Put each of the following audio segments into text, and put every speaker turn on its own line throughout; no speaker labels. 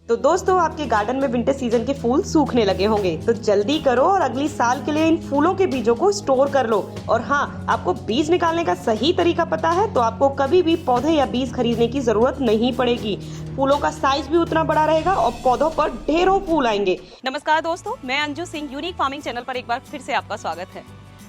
तो दोस्तों, आपके गार्डन में विंटर सीजन के फूल सूखने लगे होंगे, तो जल्दी करो और अगली साल के लिए इन फूलों के बीजों को स्टोर कर लो। और हाँ, आपको बीज निकालने का सही तरीका पता है तो आपको कभी भी पौधे या बीज खरीदने की जरूरत नहीं पड़ेगी। फूलों का साइज भी उतना बड़ा रहेगा और पौधों पर ढेरों फूल आएंगे।
नमस्कार दोस्तों, मैं Anju Singh, unique farming channel पर एक बार फिर से आपका स्वागत है।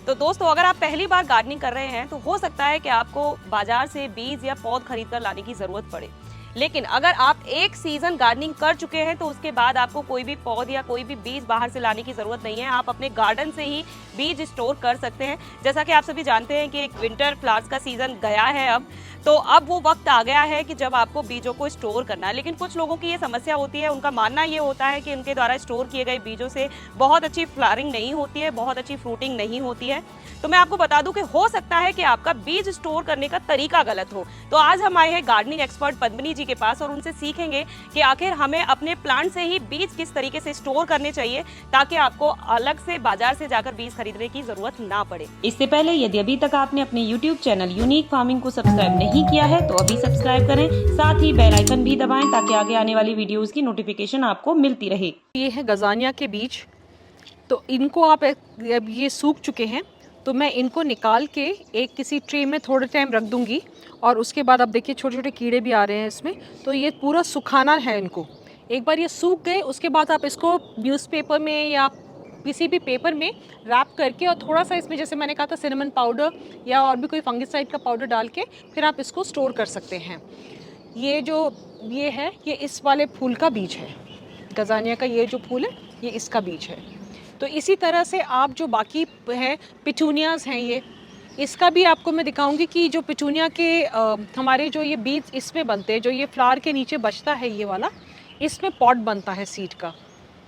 तो दोस्तों, अगर आप पहली बार गार्डनिंग कर रहे हैं तो हो सकता है कि आपको बाजार से बीज या पौध खरीद कर लाने की जरूरत पड़े, लेकिन अगर आप एक सीजन गार्डनिंग कर चुके हैं तो उसके बाद आपको कोई भी पौध या कोई भी बीज बाहर से लाने की जरूरत नहीं है। आप अपने गार्डन से ही बीज स्टोर कर सकते हैं। जैसा कि आप सभी जानते हैं कि विंटर फ्लावर्स का सीजन गया है तो अब वो वक्त आ गया है कि जब आपको बीजों को स्टोर करना है। लेकिन कुछ लोगों की ये समस्या होती है, उनका मानना ये होता है कि उनके द्वारा स्टोर किए गए बीजों से बहुत अच्छी फ्लावरिंग नहीं होती है, बहुत अच्छी फ्रूटिंग नहीं होती है। तो मैं आपको बता दूं कि हो सकता है कि आपका बीज स्टोर करने का तरीका गलत हो। तो आज हम आए हैं गार्डनिंग एक्सपर्ट पद्मिनी जी के पास और उनसे सीखेंगे कि आखिर हमें अपने प्लांट से ही बीज किस तरीके से स्टोर करने चाहिए ताकि आपको अलग से बाजार से जाकर बीज खरीदने की जरूरत ना पड़े।
इससे पहले यदि अभी तक आपने अपने YouTube चैनल यूनिक फार्मिंग को सब्सक्राइब नहीं किया है तो अभी सब्सक्राइब करें, साथ ही बेल आइकन भी दबाएं ताकि आगे आने वाली वीडियोस की नोटिफिकेशन आपको मिलती रहे।
ये है गजानिया के बीज। तो इनको आप ये सूख चुके हैं तो मैं इनको निकाल के एक किसी ट्रे में थोड़े टाइम रख दूंगी और उसके बाद आप देखिए छोटे छोटे कीड़े भी आ रहे हैं इसमें। तो ये पूरा सुखाना है इनको। एक बार ये सूख गए उसके बाद आप इसको न्यूज़पेपर में या किसी भी पेपर में रैप करके और थोड़ा सा इसमें, जैसे मैंने कहा था, सिनेमन पाउडर या और भी कोई फंगिसाइड का पाउडर डाल के फिर आप इसको स्टोर कर सकते हैं। ये है, ये इस वाले फूल का बीज है। गजानिया का ये जो फूल है ये इसका बीज है। तो इसी तरह से आप जो बाकी है पिटूनियाज हैं, ये इसका भी आपको मैं दिखाऊंगी कि जो पिटूनिया के हमारे जो ये बीज इसमें बनते हैं, जो ये फ्लावर के नीचे बचता है ये वाला, इसमें पॉट बनता है सीड का।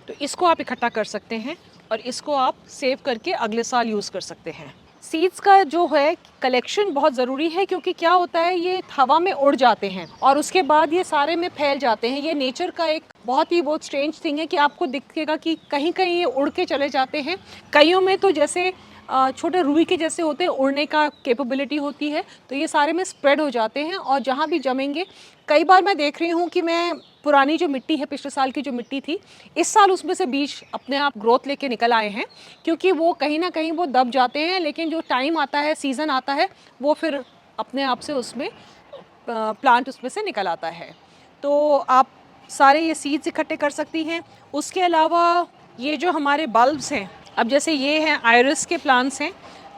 तो इसको आप इकट्ठा कर सकते हैं और इसको आप सेव करके अगले साल यूज़ कर सकते हैं। सीड्स का जो है कलेक्शन बहुत ज़रूरी है, क्योंकि क्या होता है ये हवा में उड़ जाते हैं और उसके बाद ये सारे में फैल जाते हैं। ये नेचर का एक बहुत स्ट्रेंज थिंग है कि आपको दिखेगा कि कहीं कहीं ये उड़ के चले जाते हैं। कईयों में तो जैसे छोटे रुई के जैसे होते हैं, उड़ने का कैपेबिलिटी होती है, तो ये सारे में स्प्रेड हो जाते हैं और जहाँ भी जमेंगे। कई बार मैं देख रही हूँ कि मैं पुरानी जो मिट्टी है, पिछले साल की जो मिट्टी थी, इस साल उसमें से बीज अपने आप ग्रोथ लेके निकल आए हैं, क्योंकि वो कहीं ना कहीं वो दब जाते हैं। लेकिन जो टाइम आता है, सीज़न आता है, वो फिर अपने आप से उसमें प्लांट उसमें से निकल आता है। तो आप सारे ये सीड्स इकट्ठे कर सकती हैं। उसके अलावा ये जो हमारे बल्ब्स हैं, अब जैसे ये हैं आयरिस के प्लांट्स हैं,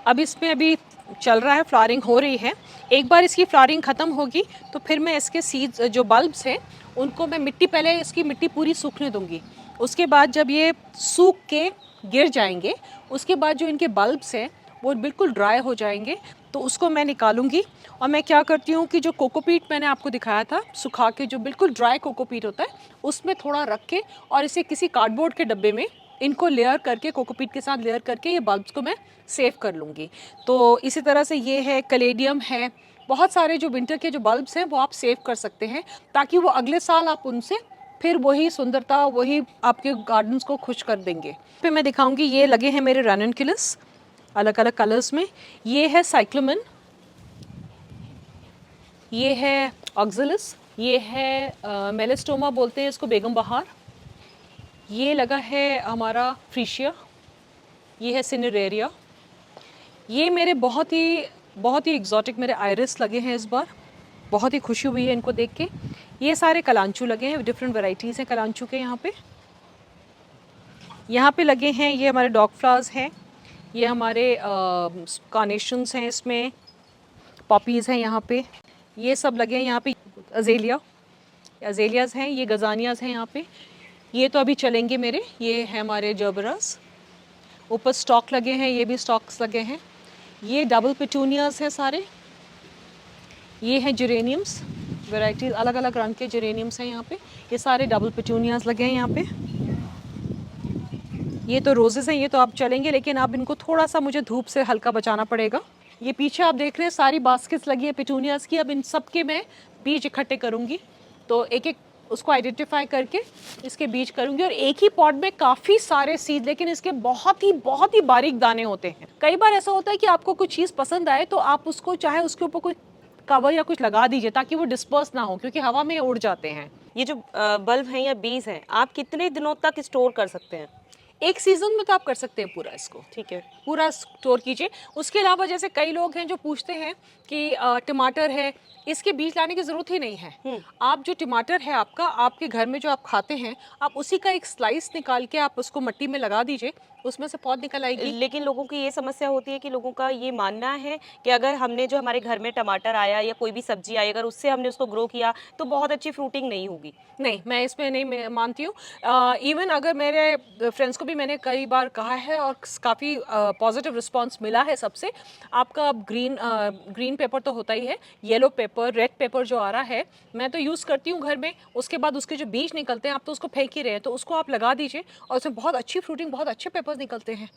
अब इसमें अभी चल रहा है, फ्लावरिंग हो रही है। एक बार इसकी फ्लावरिंग ख़त्म होगी तो फिर मैं इसके सीड्स जो बल्ब्स हैं उनको मैं पहले इसकी मिट्टी पूरी सूखने दूंगी। उसके बाद जब ये सूख के गिर जाएंगे, उसके बाद जो इनके बल्ब्स हैं वो बिल्कुल ड्राई हो जाएंगे, तो उसको मैं निकालूंगी। और मैं क्या करती हूँ कि जो कोकोपीट मैंने आपको दिखाया था सुखा के, जो बिल्कुल ड्राई कोकोपीट होता है, उसमें थोड़ा रख के और इसे किसी कार्डबोर्ड के डब्बे में इनको लेयर करके, कोकोपीट के साथ लेयर करके, ये बल्ब्स को मैं सेव कर लूँगी। तो इसी तरह से ये है, कलेडियम है, बहुत सारे जो विंटर के जो बल्ब्स हैं वो आप सेव कर सकते हैं, ताकि वो अगले साल आप उनसे फिर वही सुंदरता, वही आपके गार्डन्स को खुश कर देंगे। फिर मैं दिखाऊंगी, ये लगे हैं मेरे रैननकुलस अलग अलग कलर्स में। ये है साइक्लोमन, ये है ऑक्सैलिस, ये है मेलेस्टोमा बोलते हैं इसको, बेगम बहार। ये लगा है हमारा फ्रीशिया, ये है सिनेरेरिया। ये मेरे बहुत ही एग्जॉटिक मेरे आयरिस लगे हैं इस बार, बहुत ही खुशी हुई है इनको देख के। ये सारे कलांचू लगे हैं, डिफरेंट वैरायटीज़ हैं कलांचू के। यहाँ पे लगे हैं ये हमारे डॉग फ्लावर्स हैं, ये हमारे कार्नेशंस हैं, इसमें पॉपीज़ हैं यहाँ पे, ये सब लगे हैं यहाँ पे। अजेलियाज़ हैं, ये गजानियाज़ हैं यहाँ पे। ये तो अभी चलेंगे मेरे, ये है हमारे जर्बरास। ऊपर स्टॉक लगे हैं, ये भी स्टॉक्स लगे हैं। ये डबल पिटूनियाज़ हैं सारे। ये हैं जेरेनियम्स, वैरायटीज़ अलग अलग रंग के जेरेनियम्स हैं यहाँ पे। ये सारे डबल पिटूनियाज़ लगे हैं यहाँ पे। ये तो रोजेस हैं, ये तो अब चलेंगे, लेकिन अब इनको थोड़ा सा मुझे धूप से हल्का बचाना पड़ेगा। ये पीछे आप देख रहे हैं सारी बास्केट्स लगी है पिटूनियाज़ की। अब इन सब के मैं बीज इकट्ठे करूँगी, तो एक एक उसको आइडेंटिफाई करके इसके बीज करूँगी। और एक ही पॉट में काफ़ी सारे सीड, लेकिन इसके बहुत ही बारीक दाने होते हैं। कई बार ऐसा होता है कि आपको कुछ चीज़ पसंद आए तो आप उसको चाहे उसके ऊपर कोई कवर या कुछ लगा दीजिए ताकि वो डिस्पर्स ना हो, क्योंकि हवा में उड़ जाते हैं।
ये जो बल्ब हैं या बीज हैं, आप कितने दिनों तक स्टोर कर सकते हैं?
एक सीजन में तो आप कर सकते हैं पूरा इसको,
ठीक है।
पूरा स्टोर कीजिए। उसके अलावा जैसे कई लोग हैं जो पूछते हैं कि टमाटर है, इसके बीज लाने की ज़रूरत ही नहीं है। आप जो टमाटर है आपका, आपके घर में जो आप खाते हैं, आप उसी का एक स्लाइस निकाल के आप उसको मिट्टी में लगा दीजिए, उसमें से पौध निकल आएगी।
लेकिन लोगों की ये समस्या होती है कि लोगों का ये मानना है कि अगर हमने जो हमारे घर में टमाटर आया या कोई भी सब्जी आई, अगर उससे हमने उसको ग्रो किया तो बहुत अच्छी फ्रूटिंग नहीं होगी।
नहीं, मैं इसमें नहीं मानती हूँ। इवन अगर मेरे फ्रेंड्स को भी मैंने कई बार कहा है और काफ़ी पॉजिटिव रिस्पांस मिला है सबसे। आपका ग्रीन पेपर तो होता ही है, येलो पेपर, रेड पेपर जो आ रहा है, मैं तो यूज़ करती हूँ घर में। उसके बाद उसके जो बीज निकलते हैं, आप तो उसको फेंक ही रहे हैं, तो उसको आप लगा दीजिए और उसमें बहुत अच्छी फ्रूटिंग, बहुत अच्छे पेपर्स निकलते हैं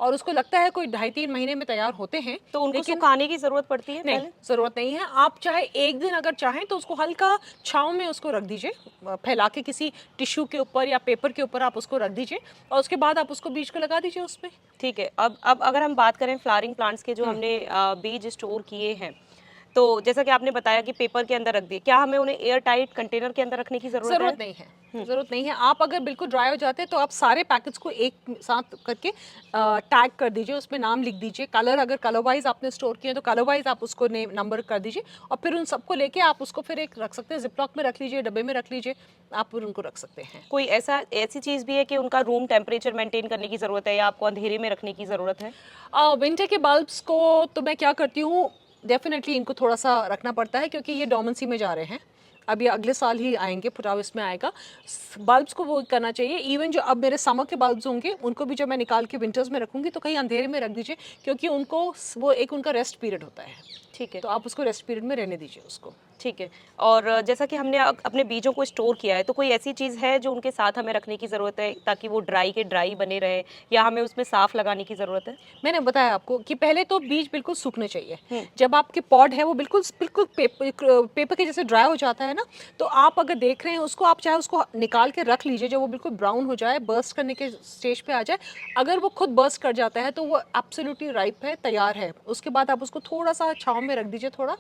और उसको लगता है कोई 2.5-3 महीने में तैयार होते हैं।
तो उनको
लेकिन
सुखाने की जरूरत पड़ती है
नहीं,
पहले?
ज़रूरत नहीं है। आप चाहे एक दिन अगर चाहें तो उसको हल्का छाँव में उसको रख दीजिए, फैला के किसी टिश्यू के ऊपर या पेपर के ऊपर आप उसको रख दीजिए और उसके बाद आप उसको बीज को लगा दीजिए उसमें।
ठीक है। अब अगर हम बात करें फ्लावरिंग प्लांट्स के जो हमने बीज स्टोर किए हैं, तो जैसा कि आपने बताया कि पेपर के अंदर रख दिए, क्या हमें उन्हें एयर टाइट कंटेनर के अंदर रखने की जरूरत है?
ज़रूरत नहीं है, ज़रूरत नहीं है। आप अगर बिल्कुल ड्राई हो जाते हैं तो आप सारे पैकेट्स को एक साथ करके टैग कर दीजिए, उसमें नाम लिख दीजिए। कलर अगर कलर वाइज आपने स्टोर किए तो कलर वाइज आप उसको नेम नंबर कर दीजिए और फिर उन सबको लेके आप उसको फिर एक रख सकते हैं, जिपलॉक में रख लीजिए, डब्बे में रख लीजिए, आप फिर उनको रख सकते हैं।
कोई ऐसी चीज़ भी है कि उनका रूम टेम्परेचर मेंटेन करने की ज़रूरत है या आपको अंधेरे में रखने की ज़रूरत है?
विंटर के बल्ब्स को तो मैं क्या करती हूँ, डेफिनेटली इनको थोड़ा सा रखना पड़ता है क्योंकि ये डोमेंसी में जा रहे हैं। अब ये अगले साल ही आएंगे, फुटाव इसमें आएगा। बल्ब्स को वो करना चाहिए। इवन जो अब मेरे समर के बल्ब्स होंगे उनको भी जब मैं निकाल के विंटर्स में रखूँगी तो कहीं अंधेरे में रख दीजिए, क्योंकि उनको वो एक उनका रेस्ट पीरियड होता है।
ठीक है।
तो आप उसको रेस्ट पीरियड में रहने दीजिए उसको।
ठीक है। और जैसा कि हमने अपने बीजों को स्टोर किया है, तो कोई ऐसी चीज़ है जो उनके साथ हमें रखने की ज़रूरत है ताकि वो ड्राई के ड्राई बने रहे, या हमें उसमें साफ लगाने की ज़रूरत है?
मैंने बताया आपको कि पहले तो बीज बिल्कुल सूखने चाहिए। जब आपके पॉड है वो बिल्कुल बिल्कुल पेपर के जैसे ड्राई हो जाता है ना, तो आप अगर देख रहे हैं उसको, आप चाहे उसको निकाल के रख लीजिए, जब वो बिल्कुल ब्राउन हो जाए, बर्स्ट करने के स्टेज पे आ जाए। अगर वो खुद बर्स्ट कर जाता है तो वो एब्सोल्युटली राइप है, तैयार है। उसके बाद आप उसको थोड़ा सा छाँव में रख दीजिए, थोड़ा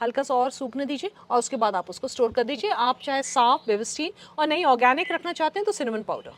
हल्का सा और सूखने दीजिए और उसके बाद आप उसको स्टोर कर दीजिए। आप चाहे साफ वेवस्टीन और नहीं ऑर्गेनिक रखना चाहते हैं तो सिनेमन पाउडर।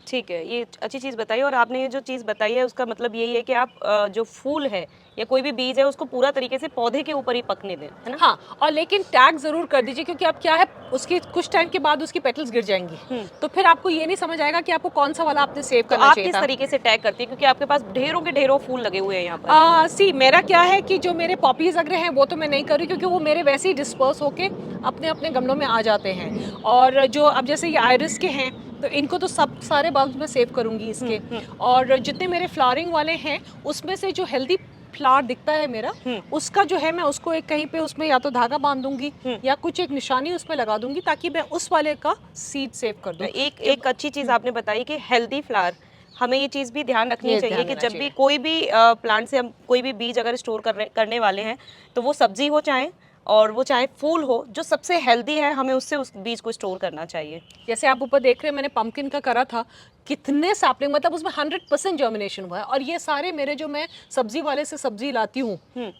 ठीक है, ये अच्छी चीज़ बताई। और आपने ये जो चीज़ बताई है उसका मतलब यही है कि आप जो फूल है या कोई भी बीज है उसको पूरा तरीके से पौधे के ऊपर ही पकने दें, है ना?
हाँ, और लेकिन टैग ज़रूर कर दीजिए, क्योंकि अब क्या है, उसकी कुछ टाइम के बाद उसकी पेटल्स गिर जाएंगी, तो फिर आपको ये नहीं समझ आएगा कि आपको कौन सा वाला आपने सेव
तो
करना
आप
चाहिए
किस
था।
तरीके से टैग करती हैं, क्योंकि आपके पास ढेरों के ढेरों फूल लगे हुए हैं यहाँ पर?
मेरा क्या है कि जो मेरे पॉपीज अगर हैं वो तो मैं नहीं कर रही, क्योंकि वो मेरे वैसे ही डिस्पर्स होके अपने अपने गमलों में आ जाते हैं। और जो अब जैसे ये आयरिस के हैं तो इनको तो सब सारे बल्ब मैं सेव करूंगी इसके। और जितने मेरे फ्लावरिंग वाले हैं उसमें से जो हेल्दी फ्लावर दिखता है मेरा, उसका जो है मैं उसको एक कहीं पे उसमें या तो धागा बांध दूंगी या कुछ एक निशानी उसमें लगा दूंगी, ताकि मैं उस वाले का सीड सेव कर दूं।
एक अच्छी चीज़ आपने बताई कि हेल्दी फ्लावर, हमें ये चीज़ भी ध्यान रखनी
ये
चाहिए
ध्यान
कि
देना
जब भी
चाहिए।
कोई भी प्लांट से हम कोई भी बीज अगर स्टोर करने वाले हैं, तो वो सब्जी हो चाहे और वो चाहे फूल हो, जो सबसे हेल्दी है हमें उससे उस बीज को स्टोर करना चाहिए।
जैसे आप ऊपर देख रहे हैं, मैंने पंपकिन का करा था, कितने सैपलिंग, मतलब उसमें 100% जर्मिनेशन हुआ है। और ये सारे मेरे जो मैं सब्जी वाले से सब्जी लाती हूँ,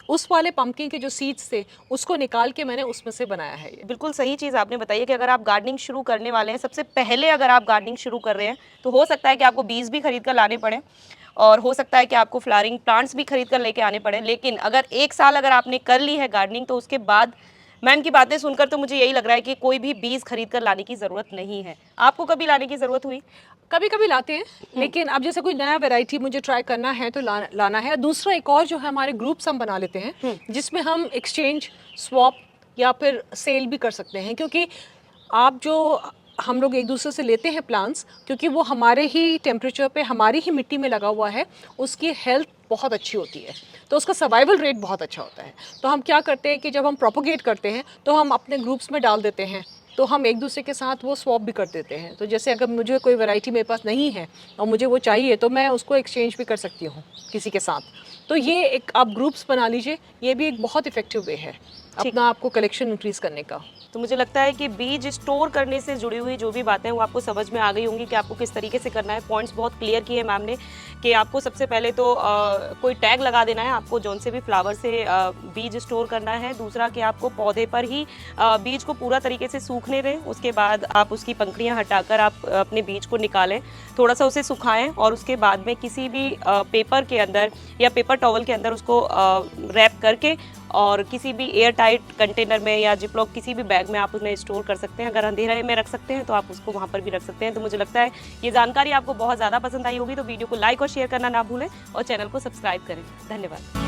उस वाले पंपकिन के जो सीड्स थे उसको निकाल के मैंने उसमें से बनाया है ये।
बिल्कुल सही चीज़ आपने बताई है कि अगर आप गार्डनिंग शुरू करने वाले हैं, सबसे पहले अगर आप गार्डनिंग शुरू कर रहे हैं, तो हो सकता है कि आपको बीज भी खरीद कर लाने पड़े और हो सकता है कि आपको फ्लावरिंग प्लांट्स भी खरीद कर लेके आने पड़े। लेकिन अगर 1 साल अगर आपने कर ली है गार्डनिंग, तो उसके बाद मैम की बातें सुनकर तो मुझे यही लग रहा है कि कोई भी बीज खरीद कर लाने की ज़रूरत नहीं है। आपको कभी लाने की ज़रूरत हुई?
कभी कभी लाते हैं, लेकिन अब जैसे कोई नया वैरायटी मुझे ट्राई करना है तो लाना है। दूसरा एक और जो है, हमारे ग्रुप्स हम बना लेते हैं जिसमें हम एक्सचेंज, स्वॉप या फिर सेल भी कर सकते हैं। क्योंकि आप जो हम लोग एक दूसरे से लेते हैं प्लांट्स, क्योंकि वो हमारे ही टेम्परेचर पे हमारी ही मिट्टी में लगा हुआ है, उसकी हेल्थ बहुत अच्छी होती है, तो उसका सर्वाइवल रेट बहुत अच्छा होता है। तो हम क्या करते हैं कि जब हम प्रोपोगेट करते हैं तो हम अपने ग्रुप्स में डाल देते हैं, तो हम एक दूसरे के साथ वो स्वॉप भी कर देते हैं। तो जैसे अगर मुझे कोई वैरायटी मेरे पास नहीं है और मुझे वो चाहिए, तो मैं उसको एक्सचेंज भी कर सकती हूँ किसी के साथ। तो ये एक आप ग्रुप्स बना लीजिए, ये भी एक बहुत इफेक्टिव वे है अपना आपको कलेक्शन इंक्रीज करने का।
तो मुझे लगता है कि बीज स्टोर करने से जुड़ी हुई जो भी बातें हैं वो आपको समझ में आ गई होंगी कि आपको किस तरीके से करना है। पॉइंट्स बहुत क्लियर किए मैम ने कि आपको सबसे पहले तो कोई टैग लगा देना है, आपको जौन से भी फ्लावर से बीज स्टोर करना है। दूसरा कि आपको पौधे पर ही बीज को पूरा तरीके से सूखने दें, उसके बाद आप उसकी पंखुड़ियाँ हटाकर आप अपने बीज को निकालें, थोड़ा सा उसे सुखाएं और उसके बाद में किसी भी पेपर के अंदर या पेपर टॉवल के अंदर उसको रैप करके और किसी भी एयर टाइट कंटेनर में या जिपलॉक किसी भी बैग में आप उन्हें स्टोर कर सकते हैं। अगर अंधेरे में रख सकते हैं तो आप उसको वहाँ पर भी रख सकते हैं। तो मुझे लगता है ये जानकारी आपको बहुत ज़्यादा पसंद आई होगी, तो वीडियो को लाइक और शेयर करना ना भूलें और चैनल को सब्सक्राइब करें। धन्यवाद।